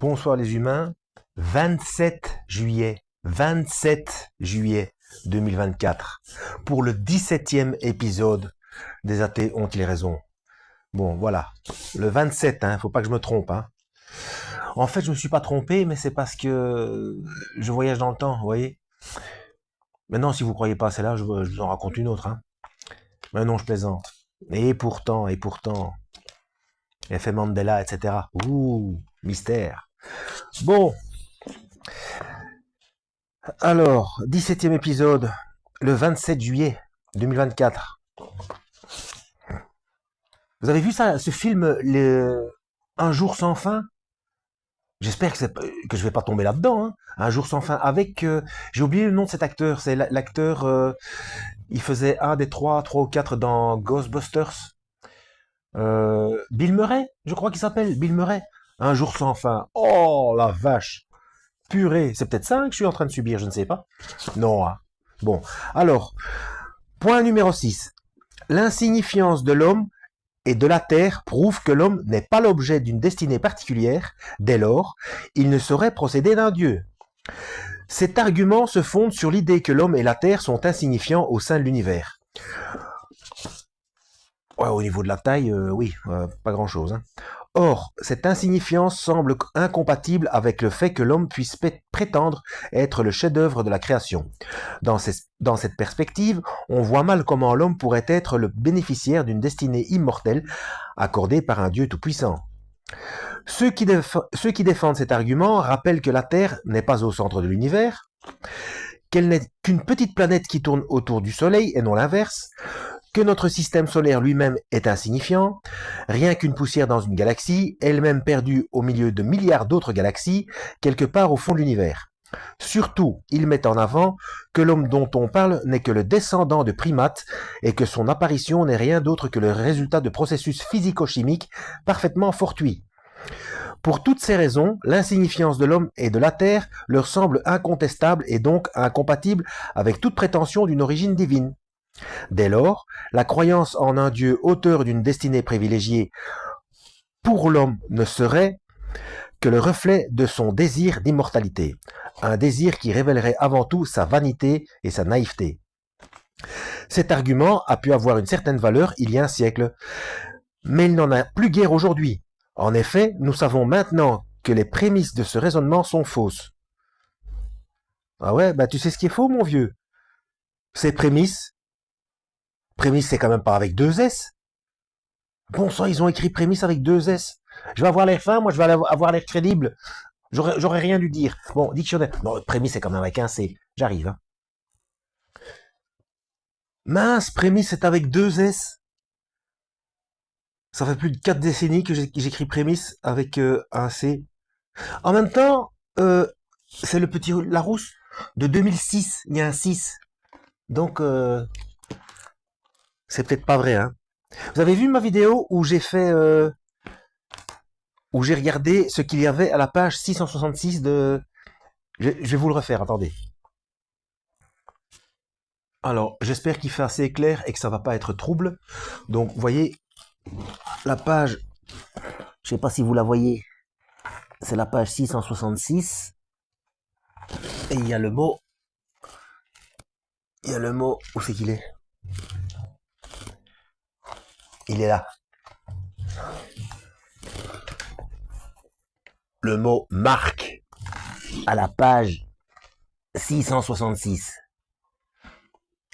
Bonsoir les humains, 27 juillet, 27 juillet 2024, pour le 17e épisode des athées ont-ils raison. Bon, voilà, le 27, faut pas que je me trompe. En fait, je me suis pas trompé, mais c'est parce que je voyage dans le temps, vous voyez. Maintenant, si vous croyez pas à celle-là, je vous en raconte une autre. Mais non, je plaisante. Et pourtant, effet Mandela, etc. Ouh, mystère. Bon, alors, 17e épisode, le 27 juillet 2024. Vous avez vu ça, ce film, Un jour sans fin? J'espère que je vais pas tomber là-dedans. Un jour sans fin avec... j'ai oublié le nom de cet acteur. C'est l'acteur... il faisait un des trois ou quatre dans Ghostbusters. Bill Murray, je crois qu'il s'appelle. Bill Murray. Un jour sans fin. Oh, la vache. Purée. C'est peut-être ça que je suis en train de subir, je ne sais pas. Non. Bon. Alors, point numéro 6. L'insignifiance de l'homme et de la terre prouve que l'homme n'est pas l'objet d'une destinée particulière. Dès lors, il ne saurait procéder d'un dieu. Cet argument se fonde sur l'idée que l'homme et la terre sont insignifiants au sein de l'univers. Ouais, au niveau de la taille, oui, pas grand-chose. Or, cette insignifiance semble incompatible avec le fait que l'homme puisse prétendre être le chef-d'œuvre de la création. Dans cette perspective, on voit mal comment l'homme pourrait être le bénéficiaire d'une destinée immortelle accordée par un Dieu tout-puissant. Ceux qui défendent cet argument rappellent que la Terre n'est pas au centre de l'univers, qu'elle n'est qu'une petite planète qui tourne autour du Soleil et non l'inverse, que notre système solaire lui-même est insignifiant, rien qu'une poussière dans une galaxie, elle-même perdue au milieu de milliards d'autres galaxies, quelque part au fond de l'univers. Surtout, il met en avant que l'homme dont on parle n'est que le descendant de primates et que son apparition n'est rien d'autre que le résultat de processus physico-chimiques parfaitement fortuits. Pour toutes ces raisons, l'insignifiance de l'homme et de la Terre leur semble incontestable et donc incompatible avec toute prétention d'une origine divine. Dès lors, la croyance en un Dieu auteur d'une destinée privilégiée pour l'homme ne serait que le reflet de son désir d'immortalité, un désir qui révélerait avant tout sa vanité et sa naïveté. Cet argument a pu avoir une certaine valeur il y a un siècle, mais il n'en a plus guère aujourd'hui. En effet, nous savons maintenant que les prémices de ce raisonnement sont fausses. Ah ouais, bah tu sais ce qui est faux, mon vieux. Ces prémices, c'est quand même pas avec deux S. Bon sang, ils ont écrit prémices avec deux S. Je vais avoir l'air fin, moi je vais avoir l'air crédible. J'aurais rien dû dire. Bon, dictionnaire. Non, prémisse c'est quand même avec un C. J'arrive. Mince, prémisse c'est avec deux S. Ça fait plus de 4 décennies que j'écris prémisse avec un C. En même temps, c'est le petit Larousse de 2006. Il y a un 6. Donc, c'est peut-être pas vrai. Vous avez vu ma vidéo où j'ai fait... où j'ai regardé ce qu'il y avait à la page 666 de... Je vais vous le refaire, attendez. Alors, j'espère qu'il fait assez clair et que ça va pas être trouble. Donc, vous voyez, la page... Je sais pas si vous la voyez. C'est la page 666. Et il y a le mot... Il y a le mot... Où c'est qu'il est? Il est là. Le mot marque à la page 666.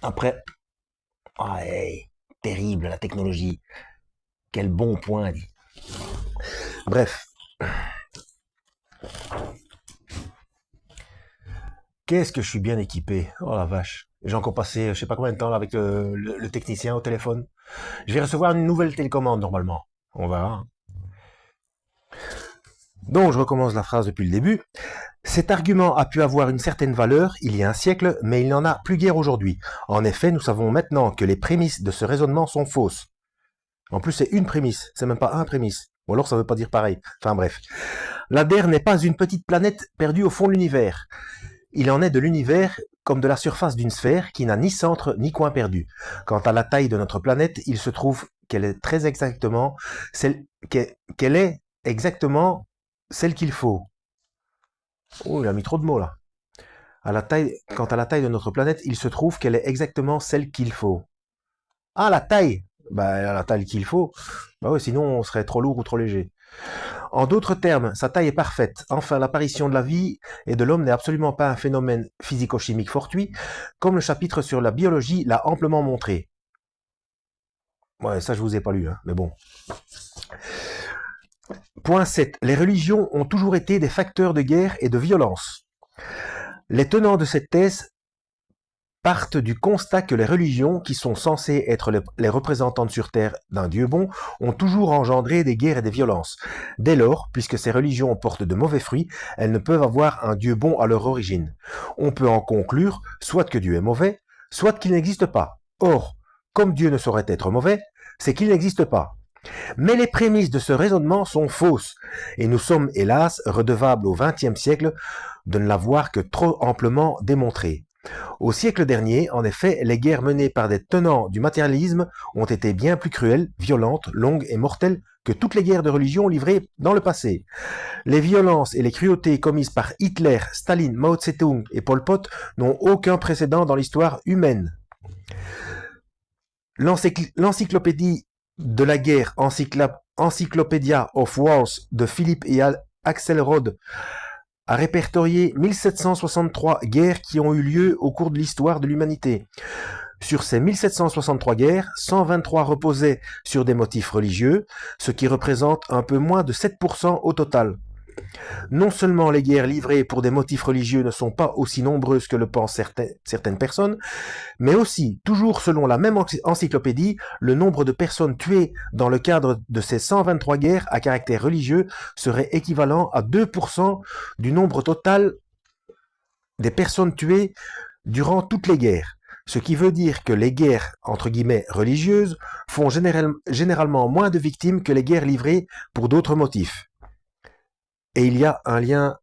Après, ouais, terrible la technologie. Quel bon point, dit. Bref. Qu'est-ce que je suis bien équipé. Oh la vache. J'ai encore passé je sais pas combien de temps là, avec le technicien au téléphone. Je vais recevoir une nouvelle télécommande normalement. On va. Donc je recommence la phrase depuis le début. Cet argument a pu avoir une certaine valeur il y a un siècle, mais il n'en a plus guère aujourd'hui. En effet, nous savons maintenant que les prémices de ce raisonnement sont fausses. En plus, c'est une prémisse, c'est même pas un prémisse. Ou alors ça veut pas dire pareil. Enfin bref. La Terre n'est pas une petite planète perdue au fond de l'univers. Il en est de l'univers comme de la surface d'une sphère qui n'a ni centre ni coin perdu. Quant à la taille de notre planète, il se trouve qu'elle est très exactement qu'elle est exactement celle qu'il faut. Oh, il a mis trop de mots là. Quant à la taille de notre planète, il se trouve qu'elle est exactement celle qu'il faut. Ah, la taille! Bah, elle a la taille qu'il faut. Bah ouais, sinon on serait trop lourd ou trop léger. En d'autres termes, sa taille est parfaite. Enfin, l'apparition de la vie et de l'homme n'est absolument pas un phénomène physico-chimique fortuit, comme le chapitre sur la biologie l'a amplement montré. Ouais, ça je vous ai pas lu, hein, mais bon. Point 7. Les religions ont toujours été des facteurs de guerre et de violence. Les tenants de cette thèse partent du constat que les religions, qui sont censées être les représentantes sur Terre d'un Dieu bon, ont toujours engendré des guerres et des violences. Dès lors, puisque ces religions portent de mauvais fruits, elles ne peuvent avoir un Dieu bon à leur origine. On peut en conclure soit que Dieu est mauvais, soit qu'il n'existe pas. Or, comme Dieu ne saurait être mauvais, c'est qu'il n'existe pas. Mais les prémices de ce raisonnement sont fausses, et nous sommes hélas redevables au XXe siècle de ne l'avoir que trop amplement démontré. Au siècle dernier, en effet, les guerres menées par des tenants du matérialisme ont été bien plus cruelles, violentes, longues et mortelles que toutes les guerres de religion livrées dans le passé. Les violences et les cruautés commises par Hitler, Staline, Mao Tse-tung et Pol Pot n'ont aucun précédent dans l'histoire humaine. L'encyclopédie de la guerre, Encyclopedia of Wars de Philippe et Axel Rode, a répertorié 1763 guerres qui ont eu lieu au cours de l'histoire de l'humanité. Sur ces 1763 guerres, 123 reposaient sur des motifs religieux, ce qui représente un peu moins de 7% au total. Non seulement les guerres livrées pour des motifs religieux ne sont pas aussi nombreuses que le pensent certaines personnes, mais aussi, toujours selon la même encyclopédie, le nombre de personnes tuées dans le cadre de ces 123 guerres à caractère religieux serait équivalent à 2% du nombre total des personnes tuées durant toutes les guerres. Ce qui veut dire que les guerres, entre guillemets, religieuses, font généralement moins de victimes que les guerres livrées pour d'autres motifs. Et il y a un lien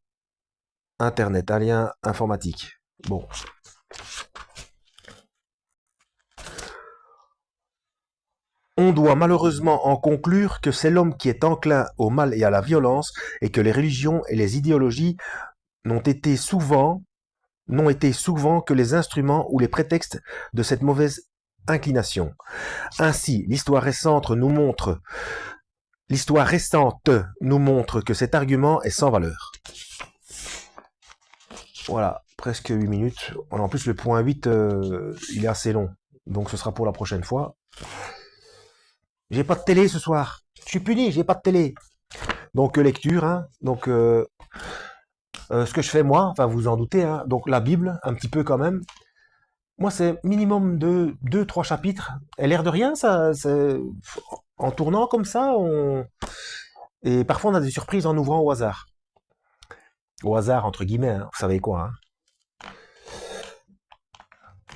internet, un lien informatique. Bon. On doit malheureusement en conclure que c'est l'homme qui est enclin au mal et à la violence, et que les religions et les idéologies n'ont été souvent que les instruments ou les prétextes de cette mauvaise inclination. Ainsi, l'histoire récente nous montre que cet argument est sans valeur. Voilà, presque 8 minutes. En plus, le point 8, il est assez long. Donc ce sera pour la prochaine fois. J'ai pas de télé ce soir. Je suis puni, j'ai pas de télé. Donc lecture, hein. Donc ce que je fais moi, enfin vous en doutez, hein. Donc la Bible, un petit peu quand même. Moi, c'est minimum de 2-3 chapitres. Et l'air de rien, ça, en tournant comme ça, et parfois on a des surprises en ouvrant au hasard. Au hasard, entre guillemets, hein. Vous savez quoi,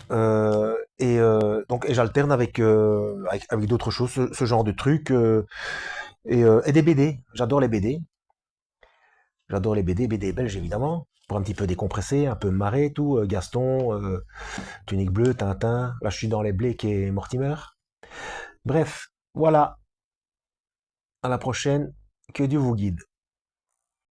hein. Donc, j'alterne avec d'autres choses, ce genre de trucs. Et des BD. J'adore les BD. J'adore les BD, BD belges évidemment. Pour un petit peu décompresser, un peu me marrer, tout. Gaston, Tunique Bleue, Tintin. Là, je suis dans les Blake et Mortimer. Bref, voilà. À la prochaine. Que Dieu vous guide.